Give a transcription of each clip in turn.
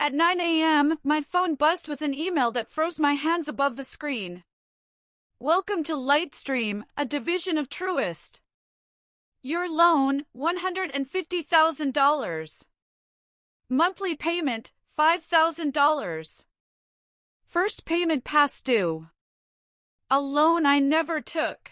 At 9 a.m., my phone buzzed with an email that froze my hands above the screen. Welcome to Lightstream, a division of Truist. Your loan, $150,000. Monthly payment, $5,000. First payment past due. A loan I never took.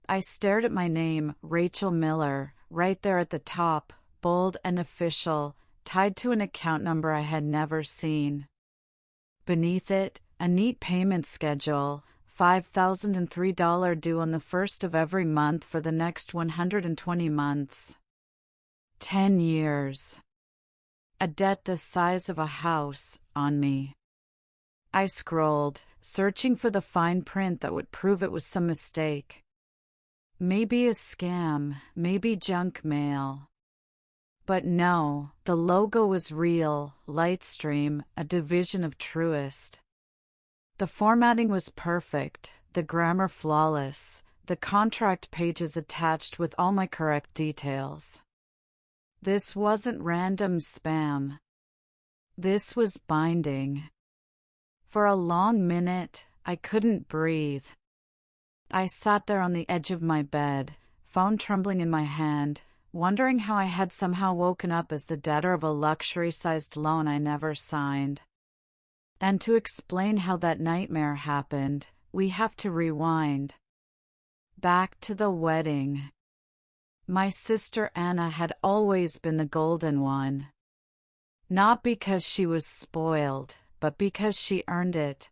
I stared at my name, Rachel Miller, right there at the top, bold and official, tied to an account number I had never seen. Beneath it, a neat payment schedule, $5,003 due on the first of every month for the next 120 months. 10 years. A debt the size of a house on me. I scrolled, searching for the fine print that would prove it was some mistake. Maybe a scam, maybe junk mail. But no, the logo was real, Lightstream, a division of Truist. The formatting was perfect, the grammar flawless, the contract pages attached with all my correct details. This wasn't random spam. This was binding. For a long minute, I couldn't breathe. I sat there on the edge of my bed, phone trembling in my hand, wondering how I had somehow woken up as the debtor of a luxury-sized loan I never signed. And to explain how that nightmare happened, we have to rewind. Back to the wedding. My sister Anna had always been the golden one. Not because she was spoiled, but because she earned it.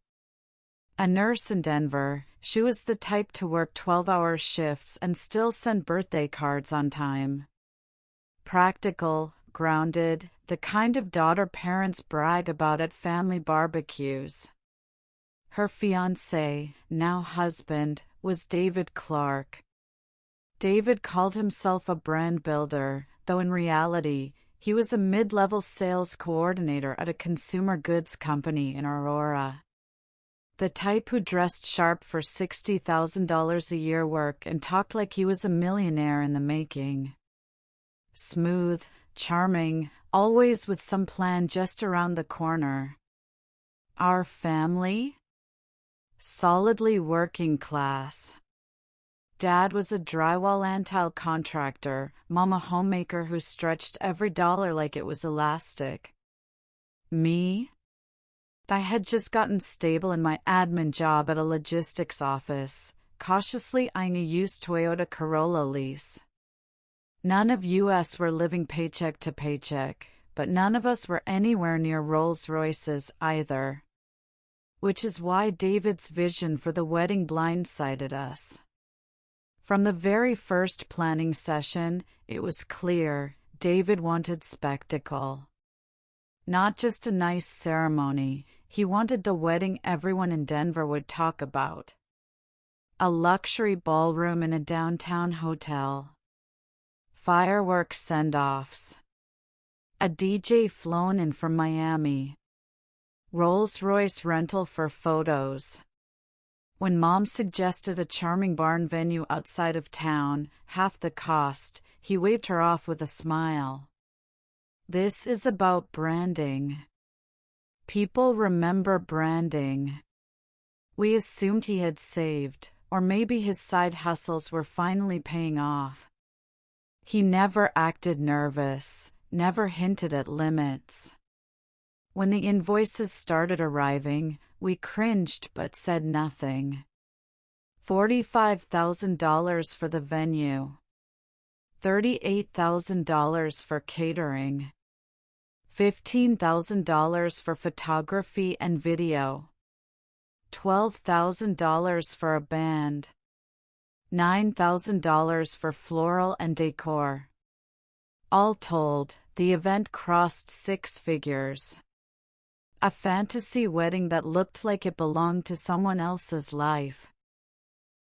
A nurse in Denver, she was the type to work 12-hour shifts and still send birthday cards on time. Practical, grounded, the kind of daughter parents brag about at family barbecues. Her fiancé, now husband, was David Clark. David called himself a brand builder, though in reality, he was a mid-level sales coordinator at a consumer goods company in Aurora. The type who dressed sharp for $60,000 a year work and talked like he was a millionaire in the making. Smooth, charming, always with some plan just around the corner. Our family? Solidly working class. Dad was a drywall and tile contractor, Mom a homemaker who stretched every dollar like it was elastic. Me? I had just gotten stable in my admin job at a logistics office, cautiously eyeing a used Toyota Corolla lease. None of us were living paycheck to paycheck, but none of us were anywhere near Rolls-Royces either. Which is why David's vision for the wedding blindsided us. From the very first planning session, it was clear David wanted spectacle. Not just a nice ceremony, he wanted the wedding everyone in Denver would talk about. A luxury ballroom in a downtown hotel. Fireworks send-offs. A DJ flown in from Miami. Rolls-Royce rental for photos. When Mom suggested a charming barn venue outside of town, half the cost, he waved her off with a smile. This is about branding. People remember branding. We assumed he had saved, or maybe his side hustles were finally paying off. He never acted nervous, never hinted at limits. When the invoices started arriving, we cringed but said nothing. $45,000 for the venue. $38,000 for catering. $15,000 for photography and video. $12,000 for a band. $9,000 for floral and decor. All told, the event crossed 6 figures. A fantasy wedding that looked like it belonged to someone else's life.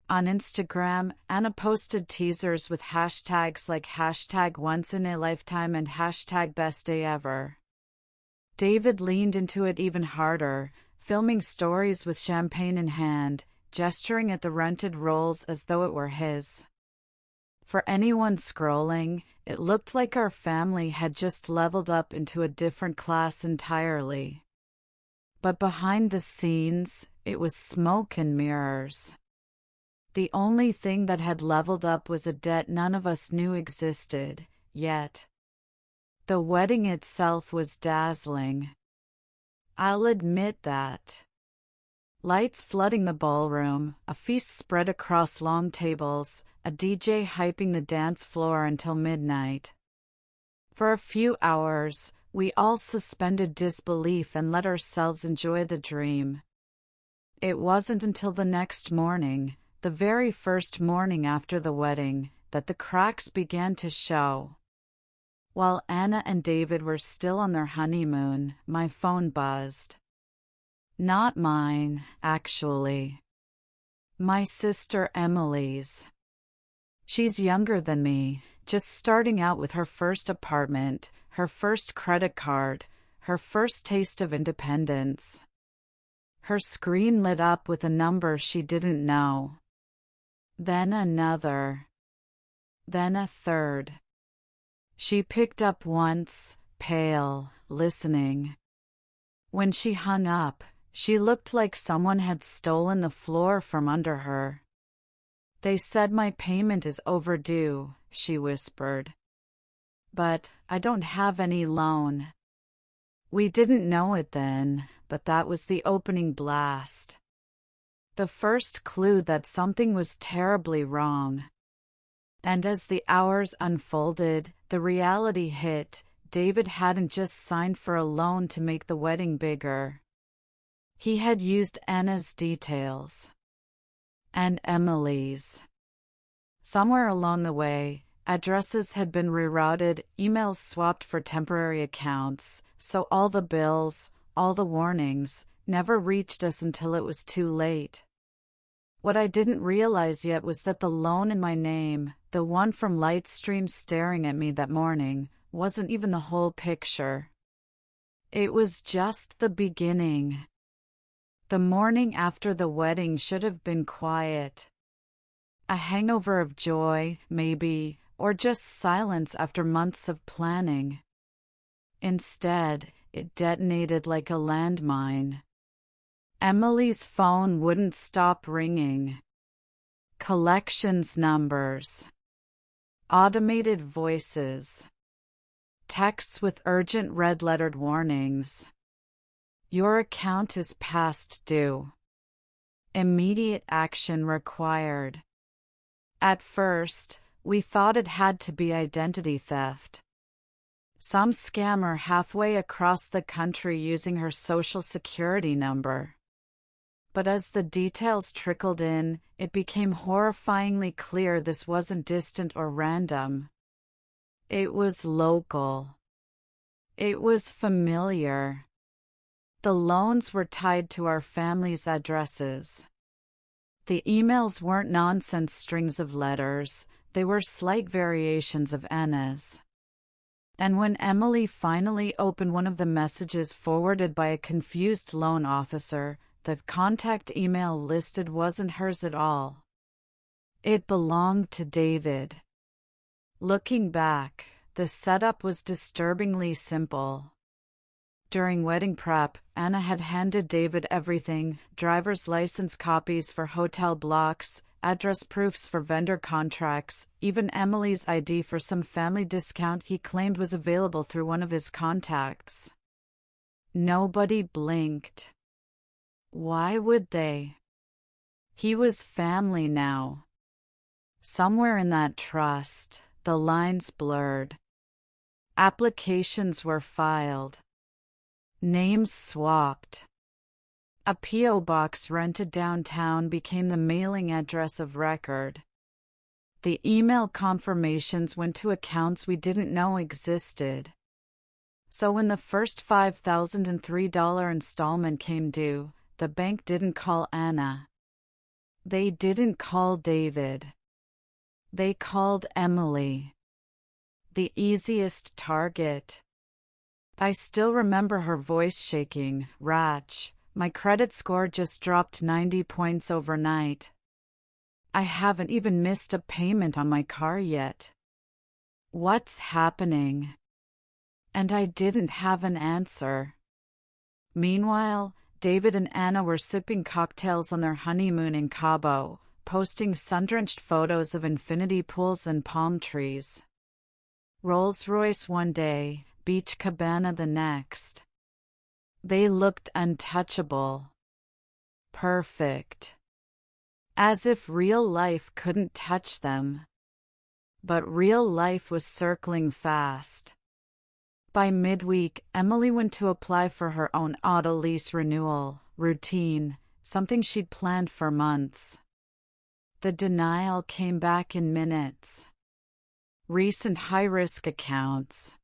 On Instagram, Anna posted teasers with hashtags like #once-in-a-lifetime and #bestdayever. David leaned into it even harder, filming stories with champagne in hand, gesturing at the rented Rolls as though it were his. For anyone scrolling, it looked like our family had just leveled up into a different class entirely. But behind the scenes, it was smoke and mirrors. The only thing that had leveled up was a debt none of us knew existed, yet. The wedding itself was dazzling. I'll admit that. Lights flooding the ballroom, a feast spread across long tables, a DJ hyping the dance floor until midnight. For a few hours, we all suspended disbelief and let ourselves enjoy the dream. It wasn't until the next morning, the very first morning after the wedding, that the cracks began to show. While Anna and David were still on their honeymoon, my phone buzzed. Not mine, actually. My sister Emily's. She's younger than me, just starting out with her first apartment, her first credit card, her first taste of independence. Her screen lit up with a number she didn't know. Then another. Then a third. She picked up once, pale, listening. When she hung up, she looked like someone had stolen the floor from under her. They said my payment is overdue, she whispered. But I don't have any loan. We didn't know it then, but that was the opening blast. The first clue that something was terribly wrong. And as the hours unfolded, the reality hit. David hadn't just signed for a loan to make the wedding bigger. He had used Anna's details. And Emily's. Somewhere along the way, addresses had been rerouted, emails swapped for temporary accounts, so all the bills, all the warnings, never reached us until it was too late. What I didn't realize yet was that the loan in my name, the one from Lightstream staring at me that morning, wasn't even the whole picture. It was just the beginning. The morning after the wedding should have been quiet. A hangover of joy, maybe, or just silence after months of planning. Instead, it detonated like a landmine. Emily's phone wouldn't stop ringing. Collections numbers. Automated voices. Texts with urgent red-lettered warnings. Your account is past due. Immediate action required. At first, we thought it had to be identity theft. Some scammer halfway across the country using her social security number. But as the details trickled in, it became horrifyingly clear this wasn't distant or random. It was local. It was familiar. The loans were tied to our family's addresses. The emails weren't nonsense strings of letters, they were slight variations of Anna's. And when Emily finally opened one of the messages forwarded by a confused loan officer, the contact email listed wasn't hers at all. It belonged to David. Looking back, the setup was disturbingly simple. During wedding prep, Anna had handed David everything: driver's license copies for hotel blocks, address proofs for vendor contracts, even Emily's ID for some family discount he claimed was available through one of his contacts. Nobody blinked. Why would they? He was family now. Somewhere in that trust, the lines blurred. Applications were filed. Names swapped. A P.O. box rented downtown became the mailing address of record. The email confirmations went to accounts we didn't know existed. So when the first $5,003 installment came due, the bank didn't call Anna. They didn't call David. They called Emily. The easiest target. I still remember her voice shaking. "Rach, my credit score just dropped 90 points overnight." I haven't even missed a payment on my car yet. What's happening? And I didn't have an answer. Meanwhile, David and Anna were sipping cocktails on their honeymoon in Cabo, posting sun-drenched photos of infinity pools and palm trees. Rolls-Royce one day, beach cabana the next. They looked untouchable. Perfect. As if real life couldn't touch them. But real life was circling fast. By midweek, Emily went to apply for her own auto lease renewal, routine, something she'd planned for months. The denial came back in minutes. Recent high-risk accounts.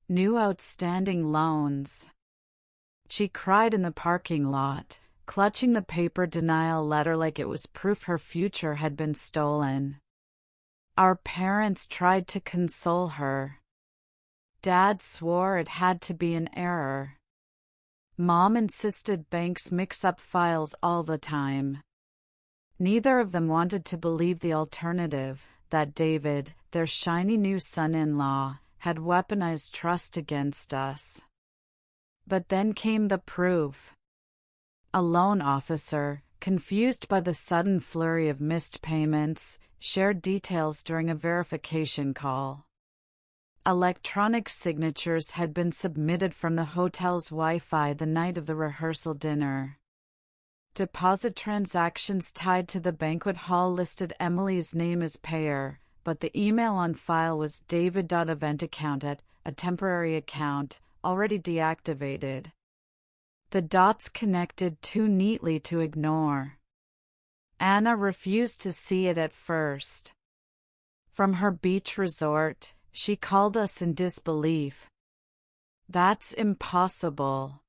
New outstanding loans. She cried in the parking lot, clutching the paper denial letter like it was proof her future had been stolen. Our parents tried to console her. Dad swore it had to be an error. Mom insisted banks mix up files all the time. Neither of them wanted to believe the alternative, that David, their shiny new son-in-law, had weaponized trust against us. But then came the proof. A loan officer, confused by the sudden flurry of missed payments, shared details during a verification call. Electronic signatures had been submitted from the hotel's Wi-Fi the night of the rehearsal dinner. Deposit transactions tied to the banquet hall listed Emily's name as payer, but the email on file was david.eventaccount at a temporary account, already deactivated. The dots connected too neatly to ignore. Anna refused to see it at first. From her beach resort, she called us in disbelief. That's impossible.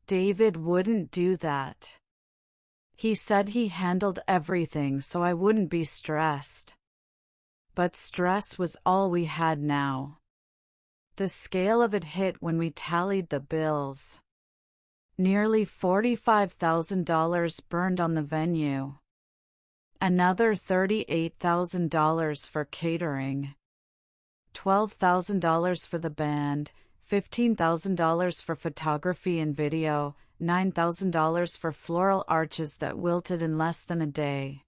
David wouldn't do that. He said he handled everything so I wouldn't be stressed. But stress was all we had now. The scale of it hit when we tallied the bills. Nearly $45,000 burned on the venue. Another $38,000 for catering. $12,000 for the band, $15,000 for photography and video, $9,000 for floral arches that wilted in less than a day.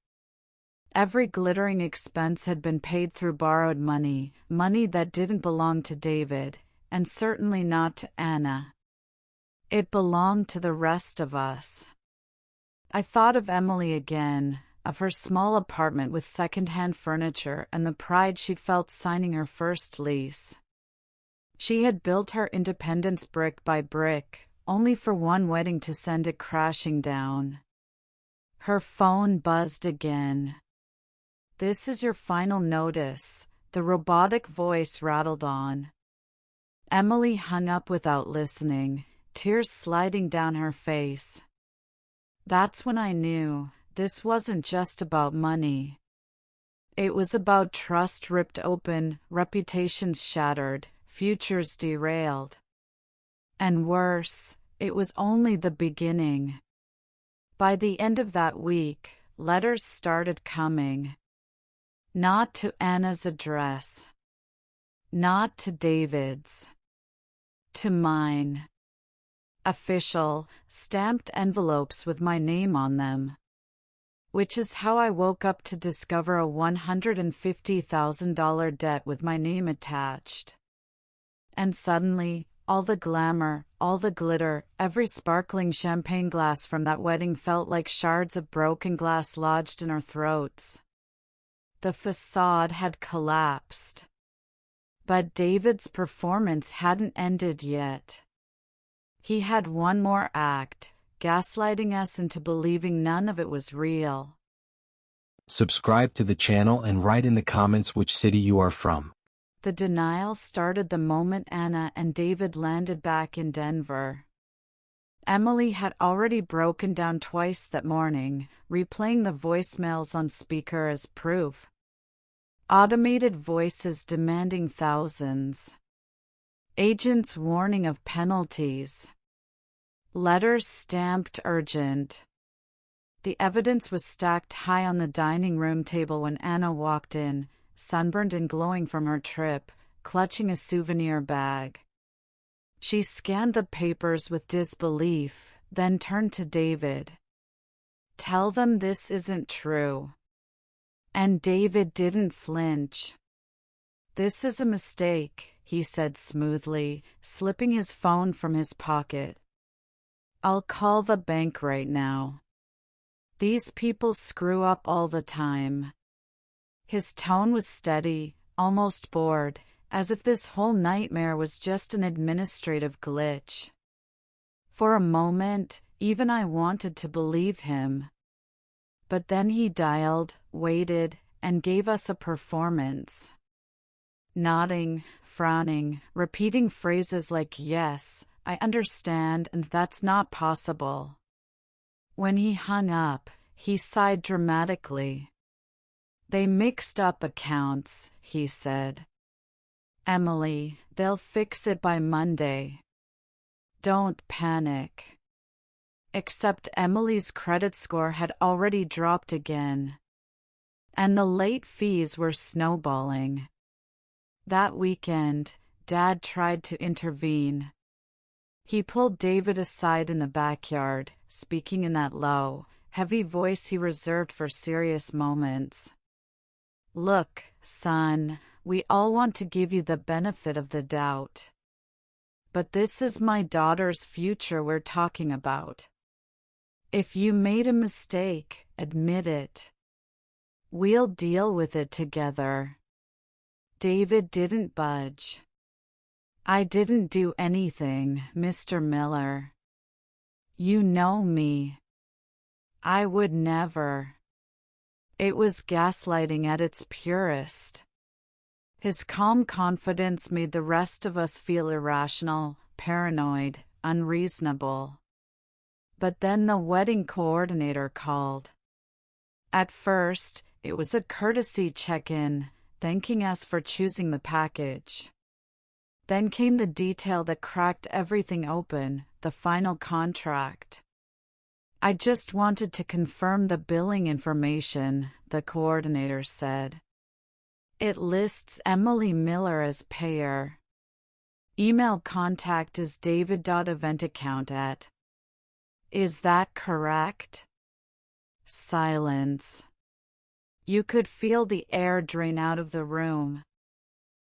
Every glittering expense had been paid through borrowed money, money that didn't belong to David, and certainly not to Anna. It belonged to the rest of us. I thought of Emily again, of her small apartment with second-hand furniture and the pride she felt signing her first lease. She had built her independence brick by brick, only for one wedding to send it crashing down. Her phone buzzed again. "This is your final notice," the robotic voice rattled on. Emily hung up without listening, tears sliding down her face. That's when I knew this wasn't just about money. It was about trust ripped open, reputations shattered, futures derailed. And worse, it was only the beginning. By the end of that week, letters started coming. Not to Anna's address. Not to David's. To mine. Official, stamped envelopes with my name on them. Which is how I woke up to discover a $150,000 debt with my name attached. And suddenly, all the glamour, all the glitter, every sparkling champagne glass from that wedding felt like shards of broken glass lodged in our throats. The facade had collapsed. But David's performance hadn't ended yet. He had one more act, gaslighting us into believing none of it was real. Subscribe to the channel and write in the comments which city you are from. The denial started the moment Anna and David landed back in Denver. Emily had already broken down twice that morning, replaying the voicemails on speaker as proof. Automated voices demanding thousands. Agents warning of penalties. Letters stamped urgent. The evidence was stacked high on the dining room table when Anna walked in, sunburned and glowing from her trip, clutching a souvenir bag. She scanned the papers with disbelief, then turned to David. "Tell them this isn't true." And David didn't flinch. "This is a mistake," he said smoothly, slipping his phone from his pocket. "I'll call the bank right now. These people screw up all the time." His tone was steady, almost bored, as if this whole nightmare was just an administrative glitch. For a moment, even I wanted to believe him. But then he dialed, waited, and gave us a performance. Nodding, frowning, repeating phrases like "yes, I understand, and that's not possible." When he hung up, he sighed dramatically. "They mixed up accounts," he said. "Emily, they'll fix it by Monday. Don't panic." Except Emily's credit score had already dropped again. And the late fees were snowballing. That weekend, Dad tried to intervene. He pulled David aside in the backyard, speaking in that low, heavy voice he reserved for serious moments. "Look, son, we all want to give you the benefit of the doubt. But this is my daughter's future we're talking about. If you made a mistake, admit it. We'll deal with it together." David didn't budge. "I didn't do anything, Mr. Miller. You know me. I would never." It was gaslighting at its purest. His calm confidence made the rest of us feel irrational, paranoid, unreasonable. But then the wedding coordinator called. At first, it was a courtesy check-in, thanking us for choosing the package. Then came the detail that cracked everything open, the final contract. "I just wanted to confirm the billing information," the coordinator said. "It lists Emily Miller as payer. Email contact is david.eventaccount@" "Is that correct?" Silence. You could feel the air drain out of the room.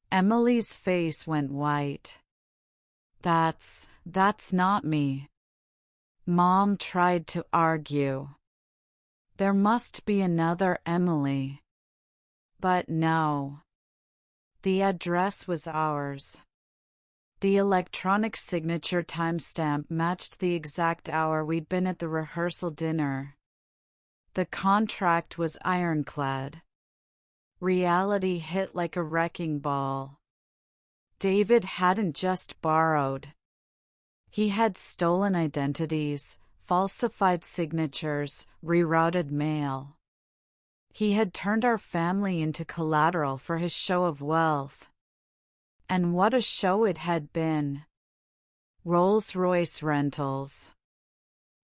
Emily's face went white. That's not me." Mom tried to argue. "There must be another Emily." But no. The address was ours. The electronic signature timestamp matched the exact hour we'd been at the rehearsal dinner. The contract was ironclad. Reality hit like a wrecking ball. David hadn't just borrowed. He had stolen identities, falsified signatures, rerouted mail. He had turned our family into collateral for his show of wealth. And what a show it had been. Rolls-Royce rentals.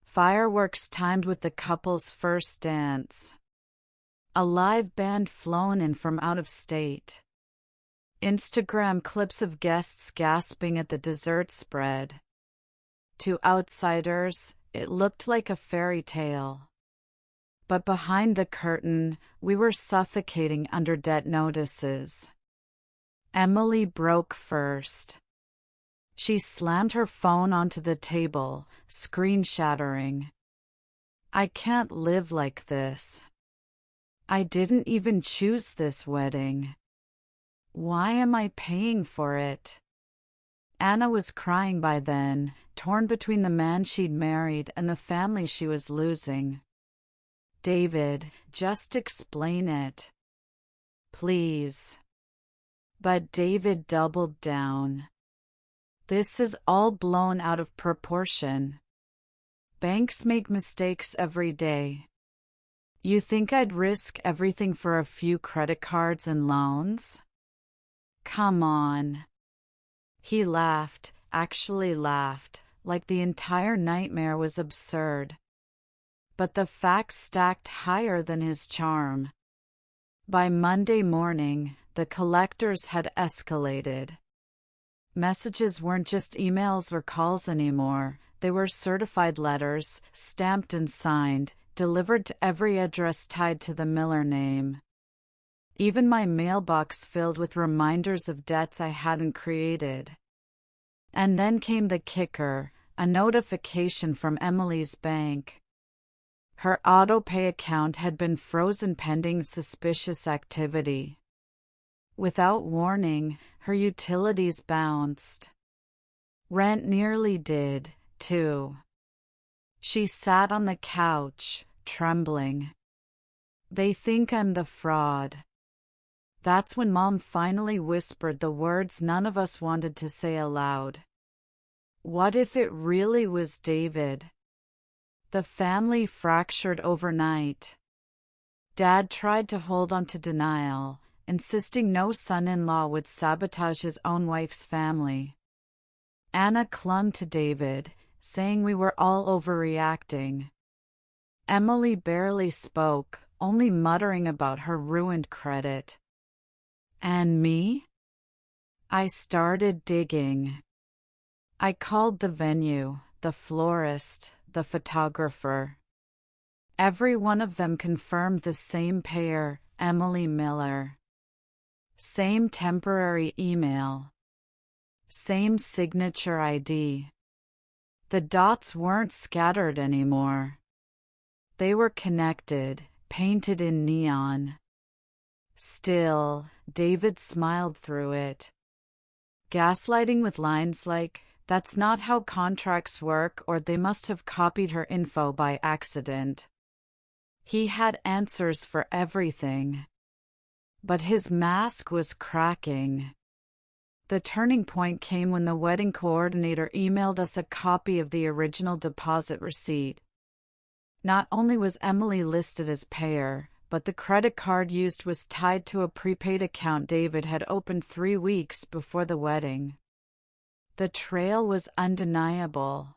Fireworks timed with the couple's first dance. A live band flown in from out of state. Instagram clips of guests gasping at the dessert spread. To outsiders, it looked like a fairy tale. But behind the curtain, we were suffocating under debt notices. Emily broke first. She slammed her phone onto the table, screen shattering. "I can't live like this. I didn't even choose this wedding. Why am I paying for it?" Anna was crying by then, torn between the man she'd married and the family she was losing. "David, just explain it. Please." But David doubled down. "This is all blown out of proportion. Banks make mistakes every day. You think I'd risk everything for a few credit cards and loans? Come on." He laughed, actually laughed, like the entire nightmare was absurd. but the facts stacked higher than his charm. By Monday morning, the collectors had escalated. Messages weren't just emails or calls anymore, they were certified letters, stamped and signed, delivered to every address tied to the Miller name. Even my mailbox filled with reminders of debts I hadn't created. And then came the kicker, a notification from Emily's bank. Her auto-pay account had been frozen pending suspicious activity. Without warning, her utilities bounced. Rent nearly did, too. She sat on the couch, trembling. They think I'm the fraud. That's when Mom finally whispered the words none of us wanted to say aloud. What if it really was David? The family fractured overnight. Dad tried to hold on to denial, insisting no son-in-law would sabotage his own wife's family. Anna clung to David, saying we were all overreacting. Emily barely spoke, only muttering about her ruined credit. And me? I started digging. I called the venue, the florist, the photographer. Every one of them confirmed the same payer, Emily Miller. Same temporary email. Same signature ID. The dots weren't scattered anymore. They were connected, painted in neon. Still, David smiled through it. Gaslighting with lines like, "That's not how contracts work," or "They must have copied her info by accident." He had answers for everything. But his mask was cracking. The turning point came when the wedding coordinator emailed us a copy of the original deposit receipt. Not only was Emily listed as payer, but the credit card used was tied to a prepaid account David had opened 3 weeks before the wedding. The trail was undeniable.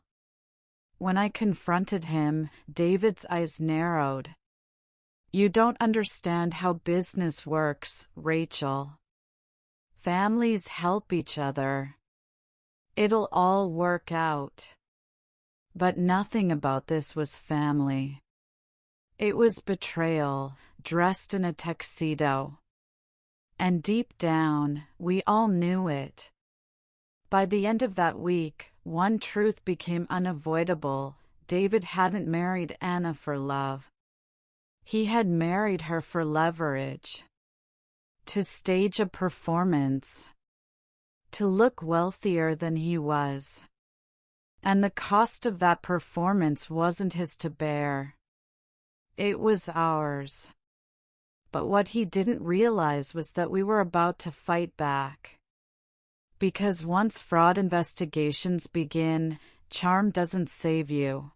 When I confronted him, David's eyes narrowed. "You don't understand how business works, Rachel. Families help each other. It'll all work out." But nothing about this was family. It was betrayal, dressed in a tuxedo. And deep down, we all knew it. By the end of that week, one truth became unavoidable: David hadn't married Anna for love. He had married her for leverage. To stage a performance. To look wealthier than he was. And the cost of that performance wasn't his to bear. It was ours. But what he didn't realize was that we were about to fight back. Because once fraud investigations begin, charm doesn't save you.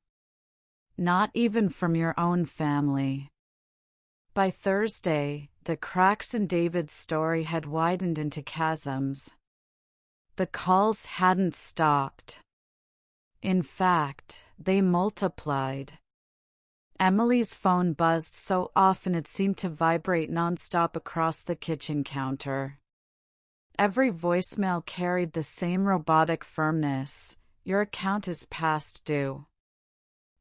Not even from your own family. By Thursday, the cracks in David's story had widened into chasms. The calls hadn't stopped. In fact, they multiplied. Emily's phone buzzed so often it seemed to vibrate nonstop across the kitchen counter. Every voicemail carried the same robotic firmness: "Your account is past due.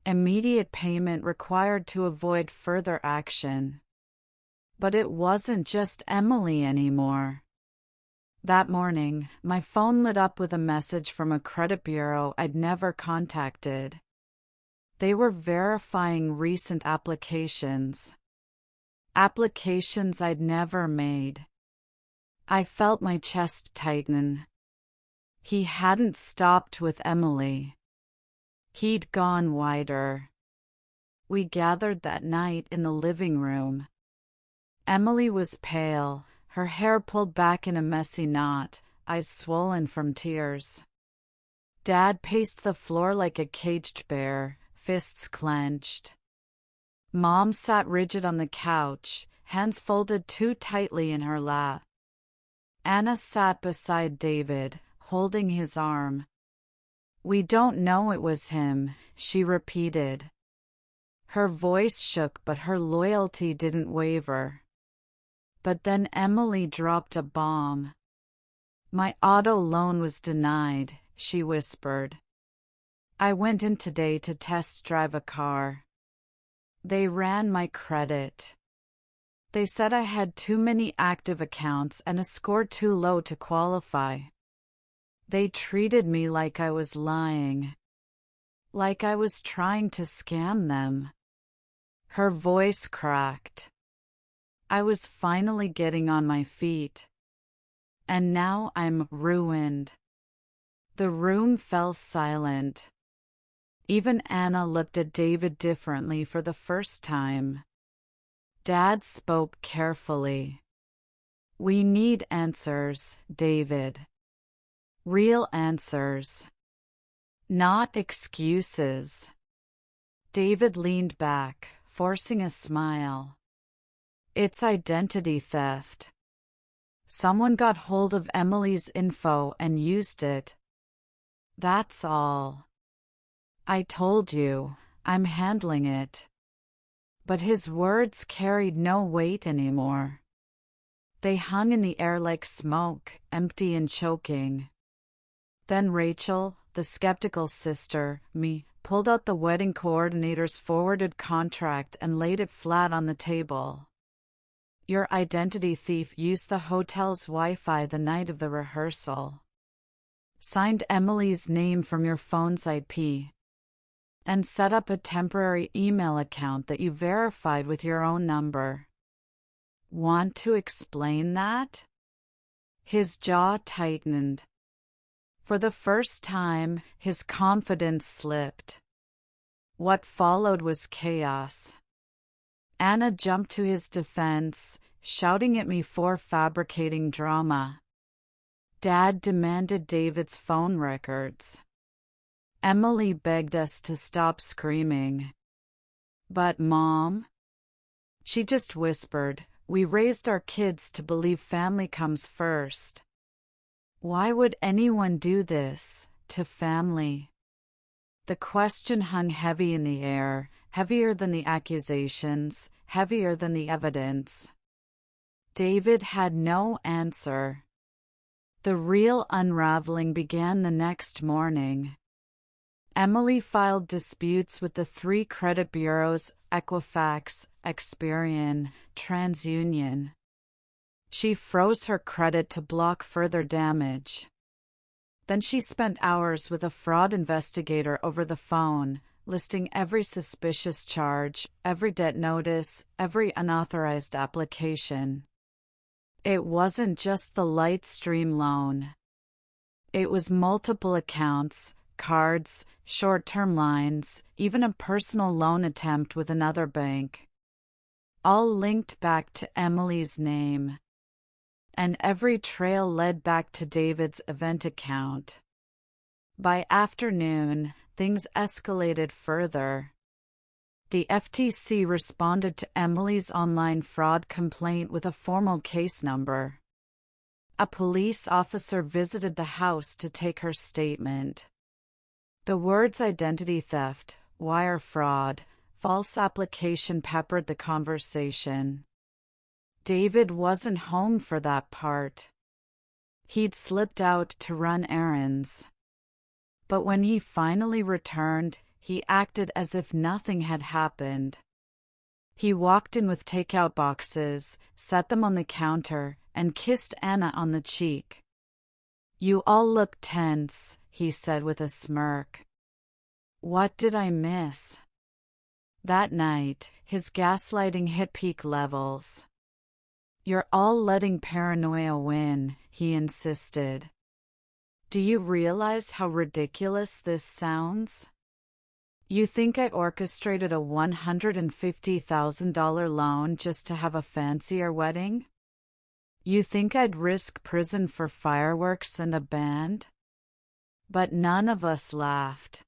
Immediate payment required to avoid further action." But it wasn't just Emily anymore. That morning, my phone lit up with a message from a credit bureau I'd never contacted. They were verifying recent applications. Applications I'd never made. I felt my chest tighten. He hadn't stopped with Emily. He'd gone wider. We gathered that night in the living room. Emily was pale, her hair pulled back in a messy knot, eyes swollen from tears. Dad paced the floor like a caged bear, fists clenched. Mom sat rigid on the couch, hands folded too tightly in her lap. Anna sat beside David, holding his arm. "We don't know it was him," she repeated. Her voice shook, but her loyalty didn't waver. But then Emily dropped a bomb. "My auto loan was denied," she whispered. "I went in today to test drive a car. They ran my credit. They said I had too many active accounts and a score too low to qualify. They treated me like I was lying. Like I was trying to scam them." Her voice cracked. "I was finally getting on my feet. And now I'm ruined." The room fell silent. Even Anna looked at David differently for the first time. Dad spoke carefully. "We need answers, David. Real answers. Not excuses." David leaned back, forcing a smile. "It's identity theft. Someone got hold of Emily's info and used it. That's all. I told you, I'm handling it." But his words carried no weight anymore. They hung in the air like smoke, empty and choking. Then Rachel, the skeptical sister, pulled out the wedding coordinator's forwarded contract and laid it flat on the table. "Your identity thief used the hotel's Wi-Fi the night of the rehearsal. Signed Emily's name from your phone's IP. And set up a temporary email account that you verified with your own number. Want to explain that?" His jaw tightened. For the first time, his confidence slipped. What followed was chaos. Anna jumped to his defense, shouting at me for fabricating drama. Dad demanded David's phone records. Emily begged us to stop screaming. "But Mom," she just whispered, "we raised our kids to believe family comes first. Why would anyone do this to family?" The question hung heavy in the air, heavier than the accusations, heavier than the evidence. David had no answer. The real unraveling began the next morning. Emily filed disputes with the 3 credit bureaus, Equifax, Experian, TransUnion. She froze her credit to block further damage. Then she spent hours with a fraud investigator over the phone, listing every suspicious charge, every debt notice, every unauthorized application. It wasn't just the Lightstream loan. It was multiple accounts, cards, short-term lines, even a personal loan attempt with another bank. All linked back to Emily's name. And every trail led back to David's event account. By afternoon, things escalated further. The FTC responded to Emily's online fraud complaint with a formal case number. A police officer visited the house to take her statement. The words identity theft, wire fraud, false application peppered the conversation. David wasn't home for that part. He'd slipped out to run errands. But when he finally returned, he acted as if nothing had happened. He walked in with takeout boxes, set them on the counter, and kissed Anna on the cheek. "You all look tense," he said with a smirk. What did I miss? That night, his gaslighting hit peak levels. "You're all letting paranoia win," he insisted. "Do you realize how ridiculous this sounds? You think I orchestrated a $150,000 loan just to have a fancier wedding? You think I'd risk prison for fireworks and a band?" But none of us laughed.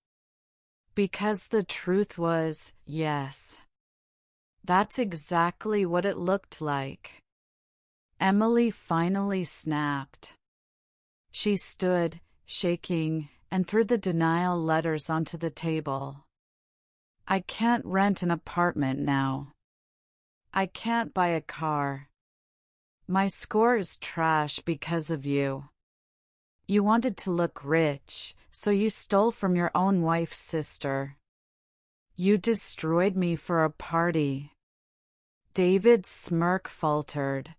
Because the truth was, yes. That's exactly what it looked like. Emily finally snapped. She stood, shaking, and threw the denial letters onto the table. I can't rent an apartment now. I can't buy a car. My score is trash because of you. You wanted to look rich, so you stole from your own wife's sister. You destroyed me for a party. David's smirk faltered.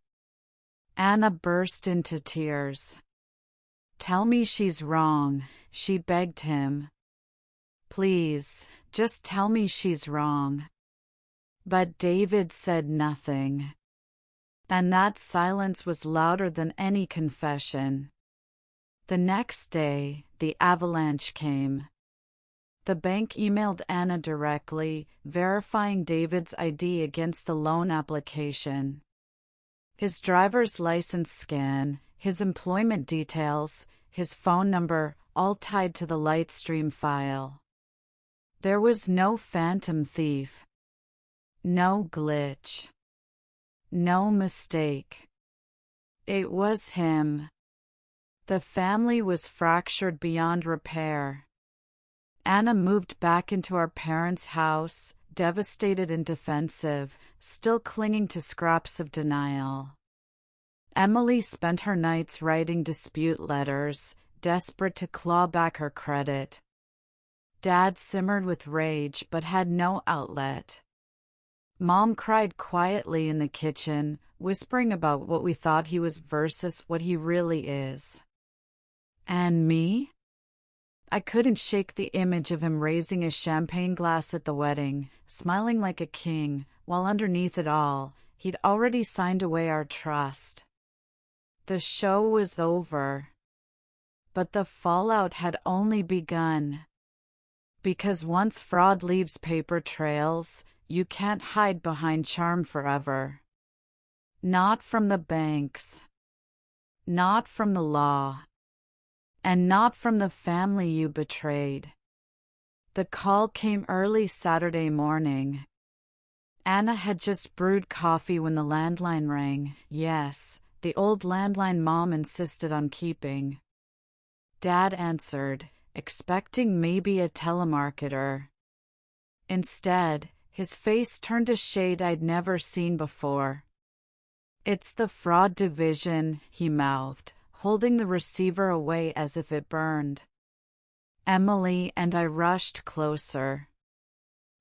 Anna burst into tears. Tell me she's wrong, she begged him. Please, just tell me she's wrong. But David said nothing. And that silence was louder than any confession. The next day, the avalanche came. The bank emailed Anna directly, verifying David's ID against the loan application. His driver's license scan, his employment details, his phone number, all tied to the Lightstream file. There was no phantom thief. No glitch. No mistake. It was him. The family was fractured beyond repair. Anna moved back into our parents' house, devastated and defensive, still clinging to scraps of denial. Emily spent her nights writing dispute letters, desperate to claw back her credit. Dad simmered with rage but had no outlet. Mom cried quietly in the kitchen, whispering about what we thought he was versus what he really is. And me? I couldn't shake the image of him raising a champagne glass at the wedding, smiling like a king, while underneath it all, he'd already signed away our trust. The show was over. But the fallout had only begun. Because once fraud leaves paper trails, you can't hide behind charm forever. Not from the banks. Not from the law. And not from the family you betrayed. The call came early Saturday morning. Anna had just brewed coffee when the landline rang. Yes, the old landline Mom insisted on keeping. Dad answered, expecting maybe a telemarketer. Instead, his face turned a shade I'd never seen before. It's the fraud division, he mouthed, holding the receiver away as if it burned. Emily and I rushed closer.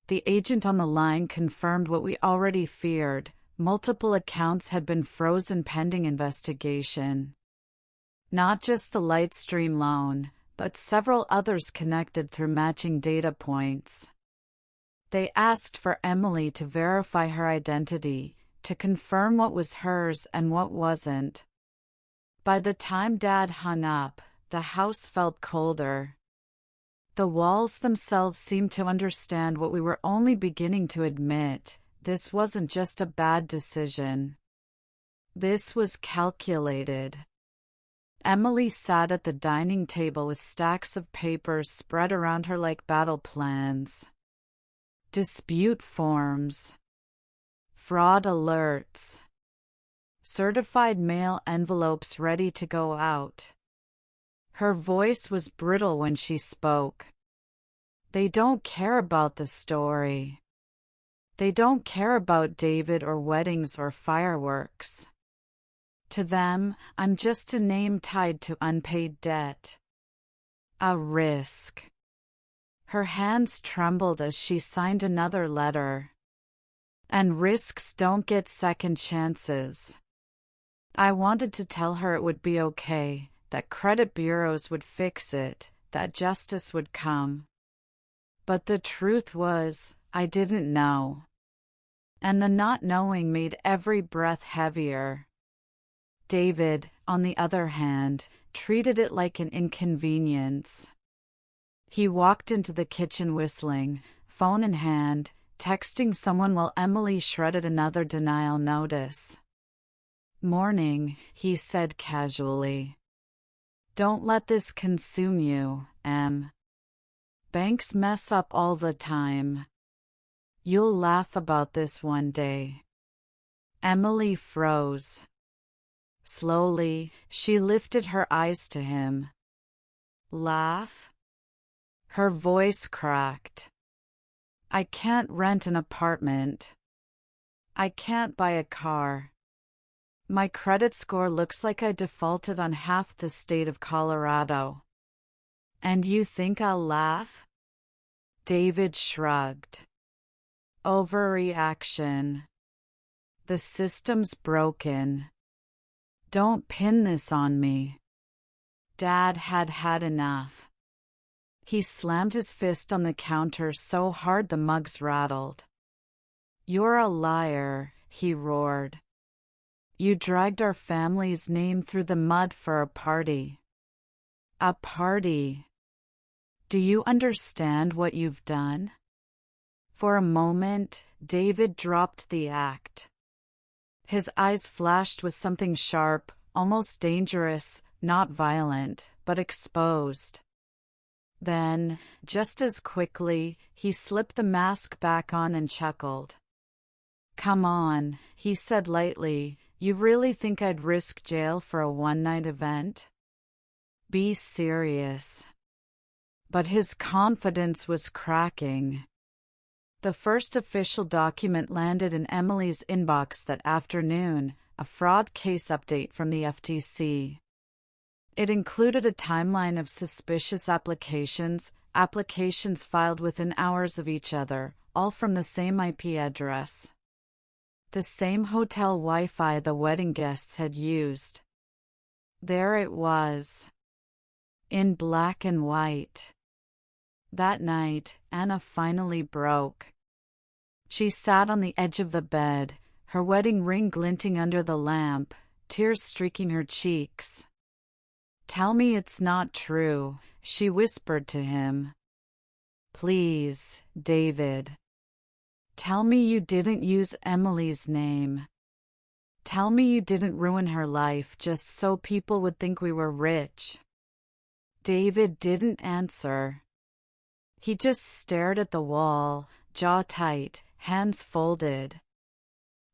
The agent on the line confirmed what we already feared. Multiple accounts had been frozen pending investigation. Not just the Lightstream loan, but several others connected through matching data points. They asked for Emily to verify her identity, to confirm what was hers and what wasn't. By the time Dad hung up, the house felt colder. The walls themselves seemed to understand what we were only beginning to admit. This wasn't just a bad decision. This was calculated. Emily sat at the dining table with stacks of papers spread around her like battle plans. Dispute forms. Fraud alerts. Certified mail envelopes ready to go out. Her voice was brittle when she spoke. They don't care about the story. They don't care about David or weddings or fireworks. To them, I'm just a name tied to unpaid debt. A risk. Her hands trembled as she signed another letter. And risks don't get second chances. I wanted to tell her it would be okay, that credit bureaus would fix it, that justice would come. But the truth was, I didn't know. And the not knowing made every breath heavier. David, on the other hand, treated it like an inconvenience. He walked into the kitchen whistling, phone in hand, texting someone while Emily shredded another denial notice. Morning, he said casually. Don't let this consume you, Em. Banks mess up all the time. You'll laugh about this one day. Emily froze. Slowly, she lifted her eyes to him. Laugh? Her voice cracked. I can't rent an apartment. I can't buy a car. My credit score looks like I defaulted on half the state of Colorado. And you think I'll laugh? David shrugged. Overreaction. The system's broken. Don't pin this on me. Dad had had enough. He slammed his fist on the counter so hard the mugs rattled. You're a liar, he roared. You dragged our family's name through the mud for a party. A party. Do you understand what you've done? For a moment, David dropped the act. His eyes flashed with something sharp, almost dangerous, not violent, but exposed. Then, just as quickly, he slipped the mask back on and chuckled. Come on, he said lightly, you really think I'd risk jail for a one-night event? Be serious. But his confidence was cracking. The first official document landed in Emily's inbox that afternoon, a fraud case update from the FTC. It included a timeline of suspicious applications filed within hours of each other, all from the same IP address. The same hotel Wi-Fi the wedding guests had used. There it was. In black and white. That night, Anna finally broke. She sat on the edge of the bed, her wedding ring glinting under the lamp, tears streaking her cheeks. Tell me it's not true, she whispered to him. Please, David. Tell me you didn't use Emily's name. Tell me you didn't ruin her life just so people would think we were rich. David didn't answer. He just stared at the wall, jaw tight, hands folded.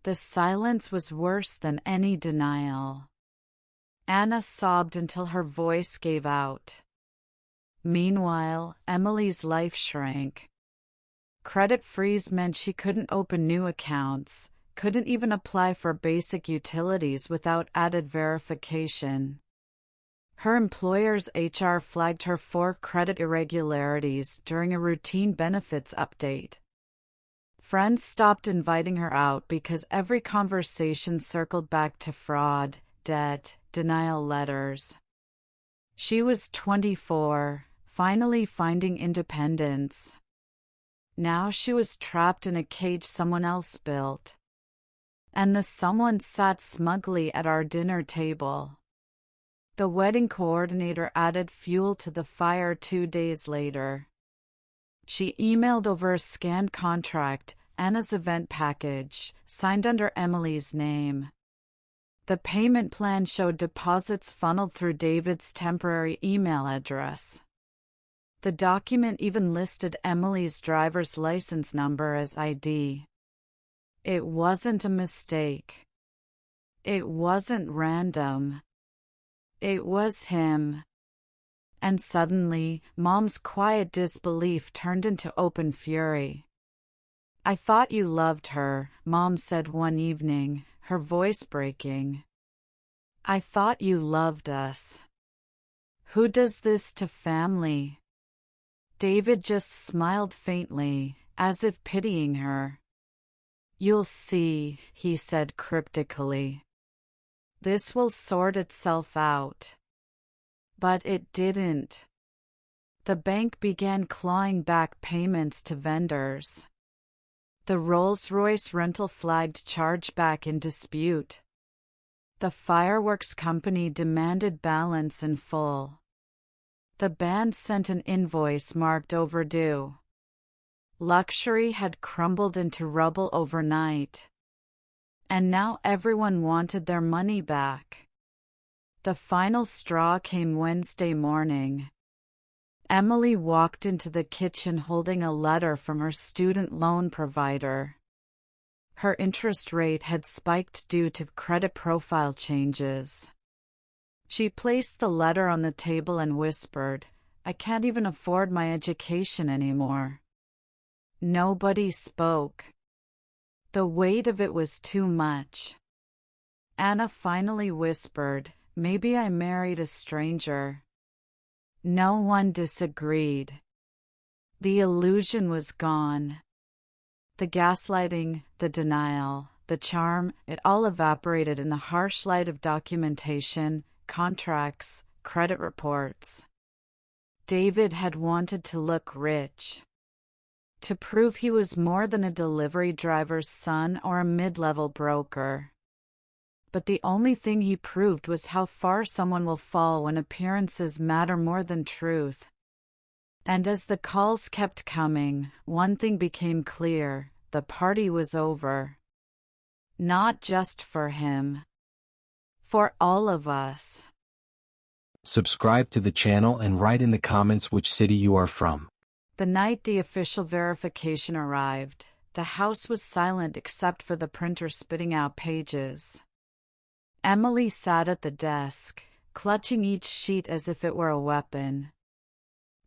The silence was worse than any denial. Anna sobbed until her voice gave out. Meanwhile, Emily's life shrank. Credit freeze meant she couldn't open new accounts, couldn't even apply for basic utilities without added verification. Her employer's HR flagged her for credit irregularities during a routine benefits update. Friends stopped inviting her out because every conversation circled back to fraud, debt, denial letters. She was 24, finally finding independence. Now she was trapped in a cage someone else built. And the someone sat smugly at our dinner table. The wedding coordinator added fuel to the fire 2 days later. She emailed over a scanned contract, Anna's event package, signed under Emily's name. The payment plan showed deposits funneled through David's temporary email address. The document even listed Emily's driver's license number as ID. It wasn't a mistake. It wasn't random. It was him. And suddenly, Mom's quiet disbelief turned into open fury. I thought you loved her, Mom said one evening, her voice breaking. I thought you loved us. Who does this to family? David just smiled faintly, as if pitying her. You'll see, he said cryptically. This will sort itself out. But it didn't. The bank began clawing back payments to vendors. The Rolls-Royce rental flagged chargeback in dispute. The fireworks company demanded balance in full. The band sent an invoice marked overdue. Luxury had crumbled into rubble overnight. And now everyone wanted their money back. The final straw came Wednesday morning. Emily walked into the kitchen holding a letter from her student loan provider. Her interest rate had spiked due to credit profile changes. She placed the letter on the table and whispered, I can't even afford my education anymore. Nobody spoke. The weight of it was too much. Anna finally whispered, "Maybe I married a stranger." No one disagreed. The illusion was gone. The gaslighting, the denial, the charm, it all evaporated in the harsh light of documentation, contracts, credit reports. David had wanted to look rich. To prove he was more than a delivery driver's son or a mid-level broker. But the only thing he proved was how far someone will fall when appearances matter more than truth. And as the calls kept coming, one thing became clear: the party was over. Not just for him. For all of us. Subscribe to the channel and write in the comments which city you are from. The night the official verification arrived, the house was silent except for the printer spitting out pages. Emily sat at the desk, clutching each sheet as if it were a weapon.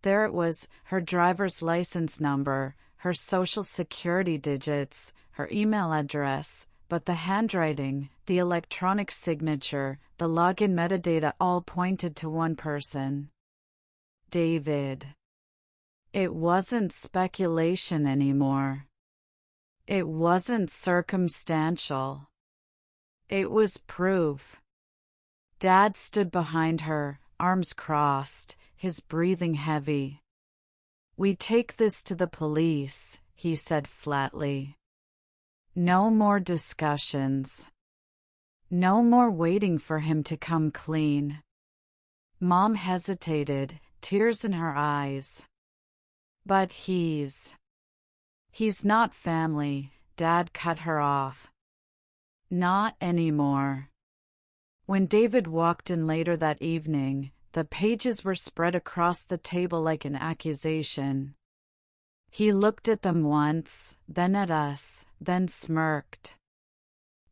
There it was, her driver's license number, her social security digits, her email address, but the handwriting, the electronic signature, the login metadata all pointed to one person. David. It wasn't speculation anymore. It wasn't circumstantial. It was proof. Dad stood behind her, arms crossed, his breathing heavy. "We take this to the police," he said flatly. No more discussions. No more waiting for him to come clean. Mom hesitated, tears in her eyes. "But he's not family," Dad cut her off. "Not anymore." When David walked in later that evening, the pages were spread across the table like an accusation. He looked at them once, then at us, then smirked.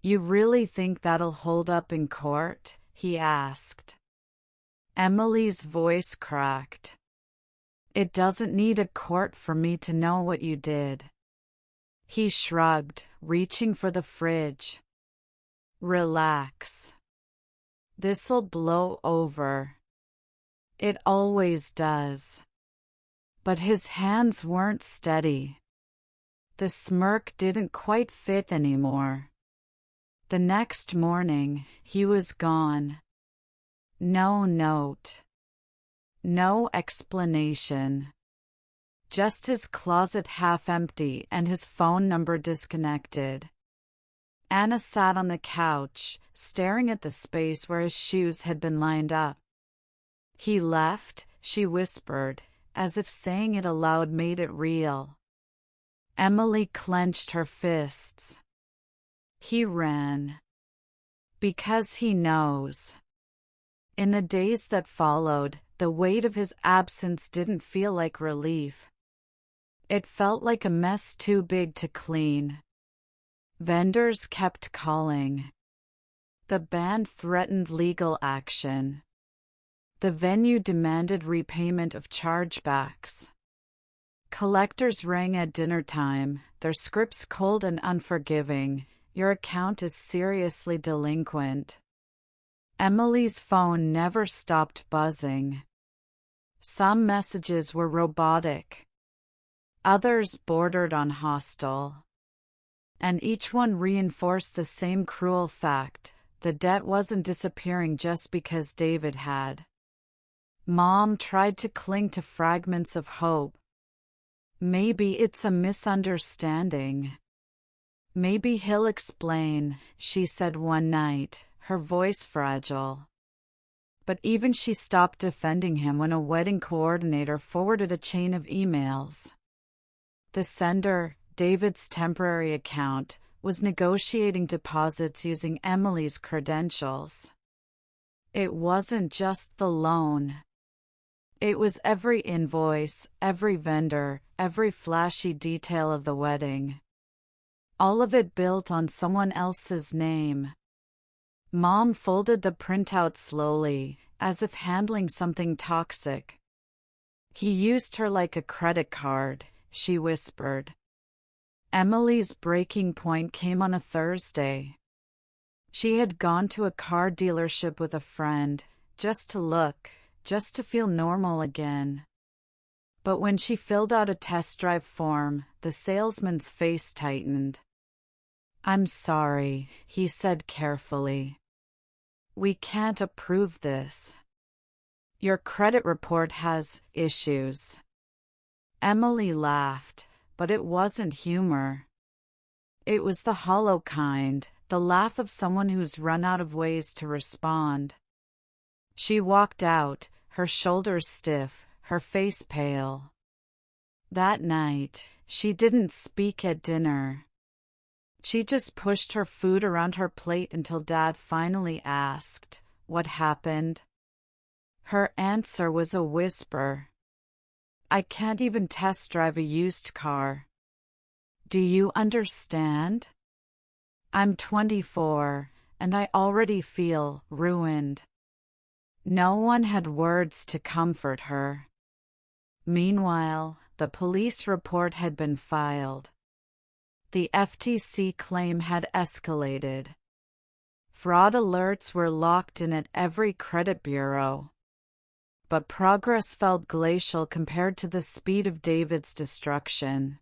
"You really think that'll hold up in court?" he asked. Emily's voice cracked. "It doesn't need a court for me to know what you did." He shrugged, reaching for the fridge. "Relax. This'll blow over. It always does." But his hands weren't steady. The smirk didn't quite fit anymore. The next morning, he was gone. No note. No explanation. Just his closet half empty and his phone number disconnected. Anna sat on the couch, staring at the space where his shoes had been lined up. "He left," she whispered, as if saying it aloud made it real. Emily clenched her fists. "He ran. Because he knows." In the days that followed, the weight of his absence didn't feel like relief. It felt like a mess too big to clean. Vendors kept calling. The band threatened legal action. The venue demanded repayment of chargebacks. Collectors rang at dinner time, their scripts cold and unforgiving. "Your account is seriously delinquent." Emily's phone never stopped buzzing. Some messages were robotic. Others bordered on hostile. And each one reinforced the same cruel fact: the debt wasn't disappearing just because David had. Mom tried to cling to fragments of hope. "Maybe it's a misunderstanding. Maybe he'll explain," she said one night, her voice fragile. But even she stopped defending him when a wedding coordinator forwarded a chain of emails. The sender, David's temporary account, was negotiating deposits using Emily's credentials. It wasn't just the loan. It was every invoice, every vendor, every flashy detail of the wedding. All of it built on someone else's name. Mom folded the printout slowly, as if handling something toxic. "He used her like a credit card," she whispered. Emily's breaking point came on a Thursday. She had gone to a car dealership with a friend, just to look, just to feel normal again. But when she filled out a test drive form, the salesman's face tightened. "I'm sorry," he said carefully. "We can't approve this. Your credit report has issues." Emily laughed, but it wasn't humor. It was the hollow kind, the laugh of someone who's run out of ways to respond. She walked out, her shoulders stiff, her face pale. That night, she didn't speak at dinner. She just pushed her food around her plate until Dad finally asked, "What happened?" Her answer was a whisper. "I can't even test drive a used car. Do you understand? I'm 24, and I already feel ruined." No one had words to comfort her. Meanwhile, the police report had been filed. The FTC claim had escalated. Fraud alerts were locked in at every credit bureau. But progress felt glacial compared to the speed of David's destruction.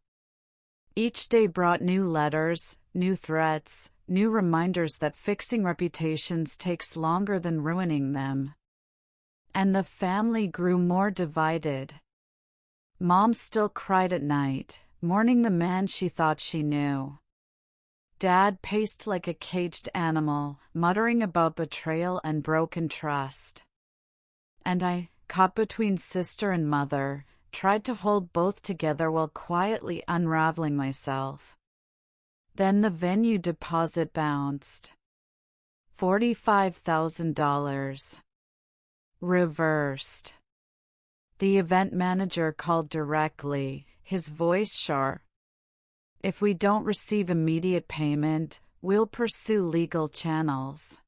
Each day brought new letters, new threats, new reminders that fixing reputations takes longer than ruining them. And the family grew more divided. Mom still cried at night, mourning the man she thought she knew. Dad paced like a caged animal, muttering about betrayal and broken trust. And I, caught between sister and mother, tried to hold both together while quietly unraveling myself. Then the venue deposit bounced. $45,000. Reversed. The event manager called directly, his voice sharp. "If we don't receive immediate payment, we'll pursue legal channels.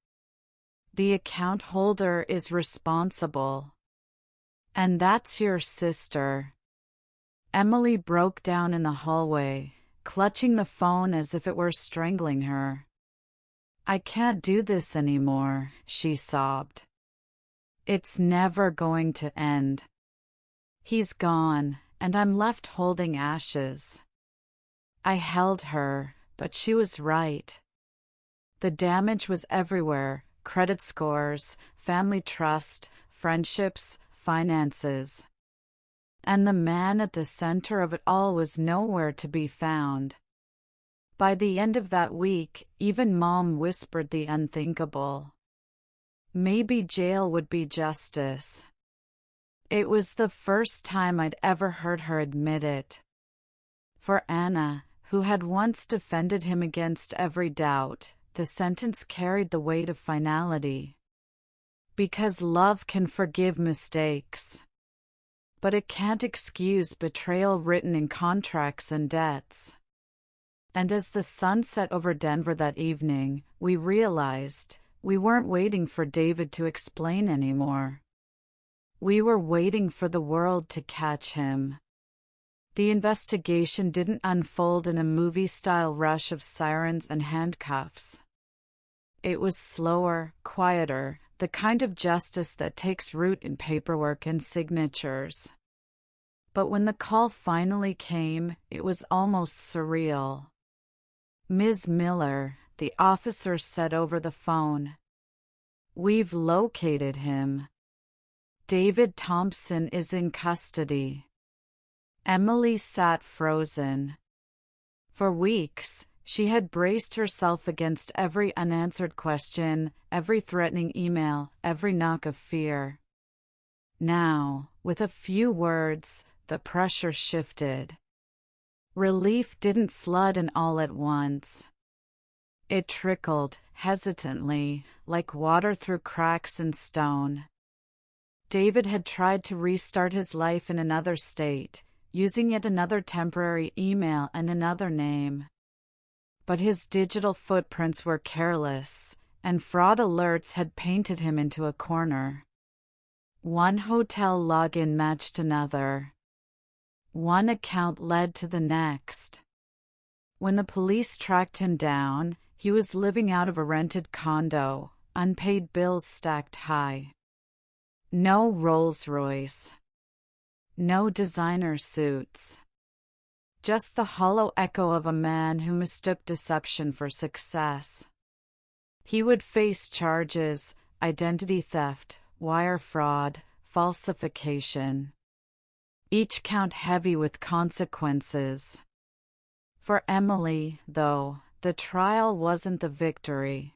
The account holder is responsible." "And that's your sister." Emily broke down in the hallway, clutching the phone as if it were strangling her. "I can't do this anymore," she sobbed. "It's never going to end. He's gone, and I'm left holding ashes." I held her, but she was right. The damage was everywhere: credit scores, family trust, friendships, finances. And the man at the center of it all was nowhere to be found. By the end of that week, even Mom whispered the unthinkable. Maybe jail would be justice. It was the first time I'd ever heard her admit it. For Anna, who had once defended him against every doubt, the sentence carried the weight of finality. Because love can forgive mistakes. But it can't excuse betrayal written in contracts and debts. And as the sun set over Denver that evening, we realized we weren't waiting for David to explain anymore. We were waiting for the world to catch him. The investigation didn't unfold in a movie-style rush of sirens and handcuffs. It was slower, quieter, the kind of justice that takes root in paperwork and signatures. But when the call finally came, it was almost surreal. "Ms. Miller," the officer said over the phone. "We've located him. David Thompson is in custody." Emily sat frozen. For weeks, she had braced herself against every unanswered question, every threatening email, every knock of fear. Now, with a few words, the pressure shifted. Relief didn't flood in all at once. It trickled, hesitantly, like water through cracks in stone. David had tried to restart his life in another state, using yet another temporary email and another name. But his digital footprints were careless, and fraud alerts had painted him into a corner. One hotel login matched another. One account led to the next. When the police tracked him down, he was living out of a rented condo, unpaid bills stacked high. No Rolls-Royce. No designer suits. Just the hollow echo of a man who mistook deception for success. He would face charges: identity theft, wire fraud, falsification. Each count heavy with consequences. For Emily, though, the trial wasn't the victory.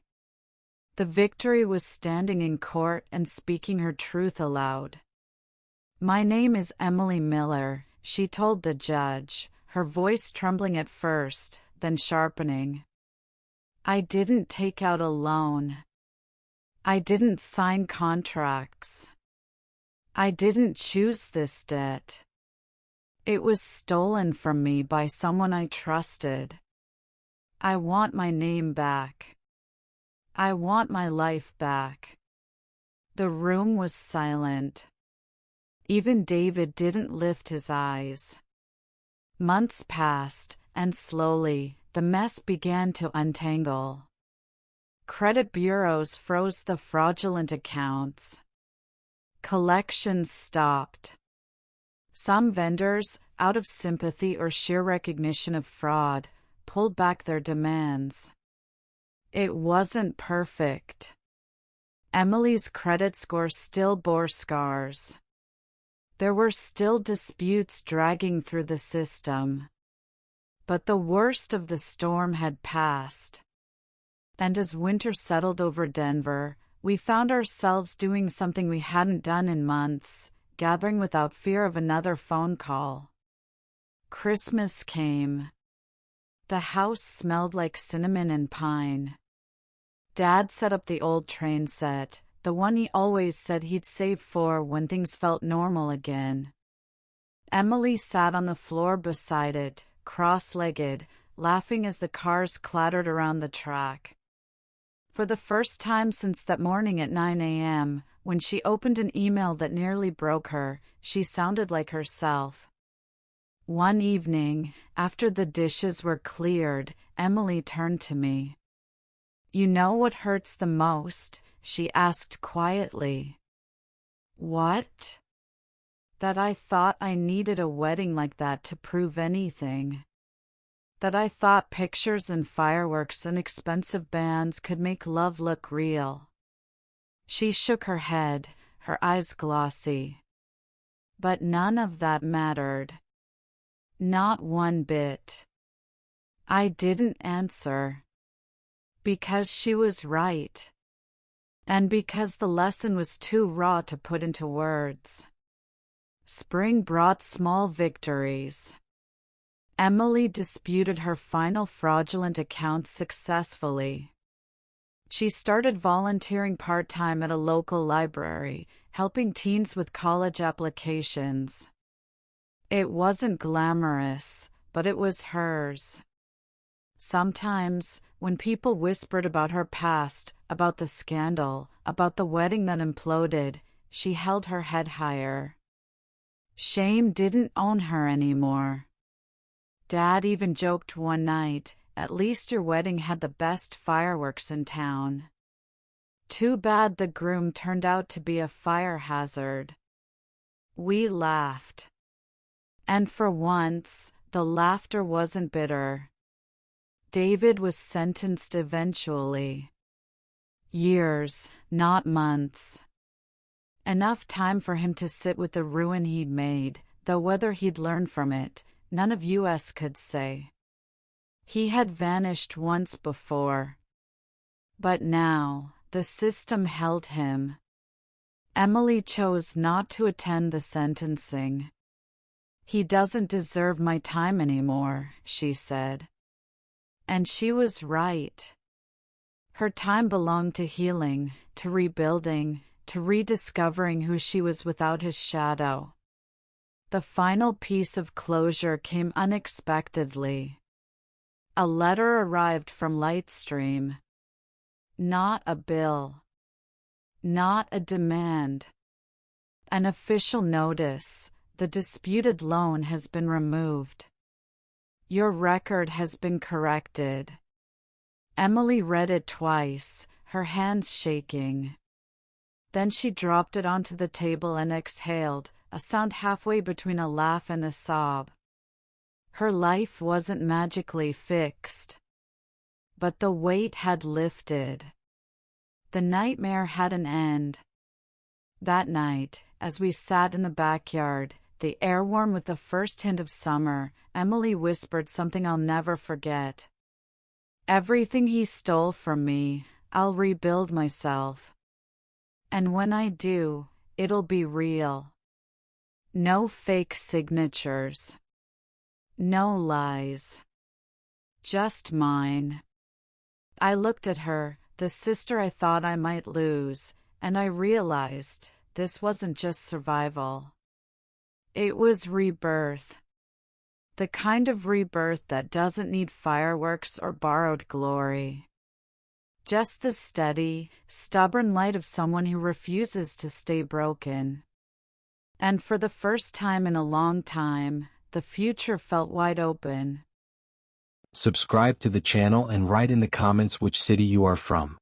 The victory was standing in court and speaking her truth aloud. "My name is Emily Miller," she told the judge, her voice trembling at first, then sharpening. "I didn't take out a loan. I didn't sign contracts. I didn't choose this debt. It was stolen from me by someone I trusted. I want my name back. I want my life back." The room was silent. Even David didn't lift his eyes. Months passed, and slowly, the mess began to untangle. Credit bureaus froze the fraudulent accounts. Collections stopped. Some vendors, out of sympathy or sheer recognition of fraud, pulled back their demands. It wasn't perfect. Emily's credit score still bore scars. There were still disputes dragging through the system. But the worst of the storm had passed. And as winter settled over Denver, we found ourselves doing something we hadn't done in months: gathering without fear of another phone call. Christmas came. The house smelled like cinnamon and pine. Dad set up the old train set, the one he always said he'd save for when things felt normal again. Emily sat on the floor beside it, cross-legged, laughing as the cars clattered around the track. For the first time since that morning at 9 a.m., when she opened an email that nearly broke her, she sounded like herself. One evening, after the dishes were cleared, Emily turned to me. "You know what hurts the most?" she asked quietly. "What?" "That I thought I needed a wedding like that to prove anything. That I thought pictures and fireworks and expensive bands could make love look real." She shook her head, her eyes glossy. But none of that mattered. Not one bit. I didn't answer. Because she was right. And because the lesson was too raw to put into words. Spring brought small victories. Emily disputed her final fraudulent accounts successfully. She started volunteering part-time at a local library, helping teens with college applications. It wasn't glamorous, but it was hers. Sometimes, when people whispered about her past, about the scandal, about the wedding that imploded, she held her head higher. Shame didn't own her anymore. Dad even joked one night, "At least your wedding had the best fireworks in town." Too bad the groom turned out to be a fire hazard. We laughed. And for once, the laughter wasn't bitter. David was sentenced eventually. Years, not months. Enough time for him to sit with the ruin he'd made, though whether he'd learn from it, none of us could say. He had vanished once before. But now, the system held him. Emily chose not to attend the sentencing. "He doesn't deserve my time anymore," she said. And she was right. Her time belonged to healing, to rebuilding, to rediscovering who she was without his shadow. The final piece of closure came unexpectedly. A letter arrived from Lightstream. Not a bill. Not a demand. An official notice: the disputed loan has been removed. Your record has been corrected. Emily read it twice, her hands shaking. Then she dropped it onto the table and exhaled, a sound halfway between a laugh and a sob. Her life wasn't magically fixed, but the weight had lifted. The nightmare had an end. That night, as we sat in the backyard, the air warm with the first hint of summer, Emily whispered something I'll never forget. Everything he stole from me, I'll rebuild myself. And when I do, it'll be real. No fake signatures. No lies. Just mine. I looked at her, the sister I thought I might lose, and I realized this wasn't just survival. It was rebirth. The kind of rebirth that doesn't need fireworks or borrowed glory. Just the steady, stubborn light of someone who refuses to stay broken. And for the first time in a long time, the future felt wide open. Subscribe to the channel and write in the comments which city you are from.